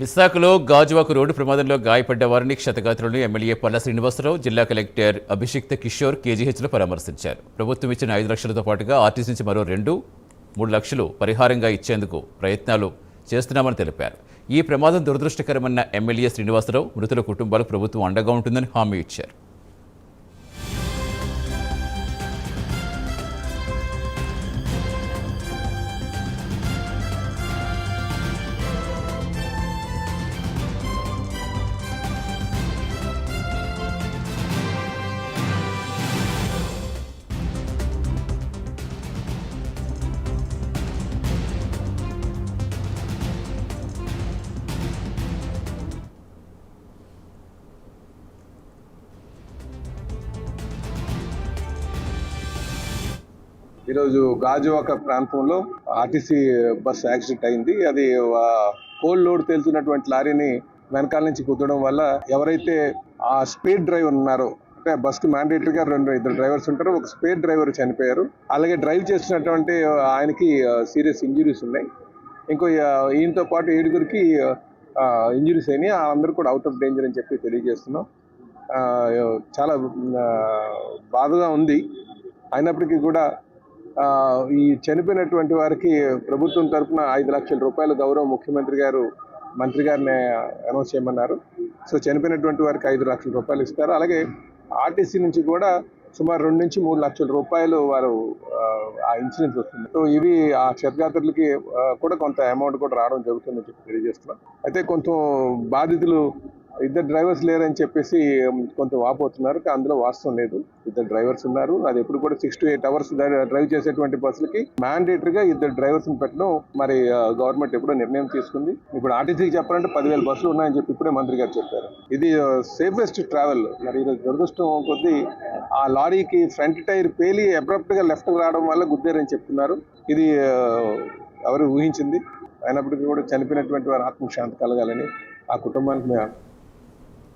విశాఖలో గాజువాక రోడ్డు ప్రమాదంలో గాయపడ్డ వారిని క్షతగాత్రులను ఎమ్మెల్యే పల్ల శ్రీనివాసరావు, జిల్లా కలెక్టర్ అభిషిక్త కిషోర్ కేజీహెచ్లో పరామర్శించారు. ప్రభుత్వం ఇచ్చిన 5 లక్షలతో పాటుగా ఆర్టీసీ నుంచి మరో 2-3 లక్షలు పరిహారంగా ఇచ్చేందుకు ప్రయత్నాలు చేస్తున్నామని తెలిపారు. ఈ ప్రమాదం దురదృష్టకరమన్న ఎమ్మెల్యే శ్రీనివాసరావు మృతుల కుటుంబాలకు ప్రభుత్వం అండగా ఉంటుందని హామీ ఇచ్చారు. ఈరోజు గాజువాక ప్రాంతంలో ఆర్టీసీ బస్ యాక్సిడెంట్ అయింది. అది కోల్డ్ లోడ్ తేలుతున్నటువంటి లారీని వెనకాల నుంచి కుదరడం వల్ల ఎవరైతే ఆ స్పీడ్ డ్రైవర్ ఉన్నారో, అంటే బస్ కి మ్యాండేటరీగా 2 డ్రైవర్స్ ఉంటారు, ఒక స్పీడ్ డ్రైవర్ చనిపోయారు. అలాగే డ్రైవ్ చేస్తున్నటువంటి ఆయనకి సీరియస్ ఇంజురీస్ ఉన్నాయి. ఇంకో ఈయనతో పాటు 7గురికి ఇంజురీస్ అయినాయి. అందరూ కూడా అవుట్ ఆఫ్ డేంజర్ అని చెప్పి తెలియజేస్తున్నాం. చాలా బాధగా ఉంది. అయినప్పటికీ కూడా ఈ చనిపోయినటువంటి వారికి ప్రభుత్వం తరఫున 5 లక్షల రూపాయలు గౌరవ ముఖ్యమంత్రి గారు మంత్రి గారిని అనౌన్స్ చేయమన్నారు. సో చనిపోయినటువంటి వారికి 5 లక్షల రూపాయలు ఇస్తారు. అలాగే ఆర్టీసీ నుంచి కూడా సుమారు 2 నుంచి 3 లక్షల రూపాయలు వారు ఆ ఇన్సూరెన్స్ వస్తుంది. సో ఇవి ఆ క్షతగాత్రులకి కూడా కొంత అమౌంట్ కూడా రావడం జరుగుతుందని చెప్పి తెలియజేస్తున్నాం. అయితే కొంత బాధితులు 2 డ్రైవర్స్ లేరని చెప్పేసి కొంత వాపోతున్నారు. అందులో వాస్తవం లేదు. 2 డ్రైవర్స్ ఉన్నారు. అది ఎప్పుడు కూడా 6 to 8 అవర్స్ డ్రైవ్ చేసేటువంటి బస్సులకి మ్యాండేటరీగా 2 డ్రైవర్స్ పెట్టడం మరి గవర్నమెంట్ ఎప్పుడో నిర్ణయం తీసుకుంది. ఇప్పుడు ఆర్టీసీకి చెప్పాలంటే 10,000 బస్సులు ఉన్నాయని చెప్పి ఇప్పుడే మంత్రి గారు చెప్పారు. ఇది సేఫెస్ట్ ట్రావెల్. మరి ఈరోజు దురదృష్టం కొద్దీ ఆ లారీకి ఫ్రంట్ టైర్ పేలి అబ్రప్ట్ గా లెఫ్ట్ రావడం వల్ల గుద్దారని చెప్తున్నారు. ఇది ఎవరు ఊహించింది. అయినప్పటికీ కూడా చనిపోయినటువంటి వారి ఆత్మశాంతి కలగాలని ఆ కుటుంబానికి మేము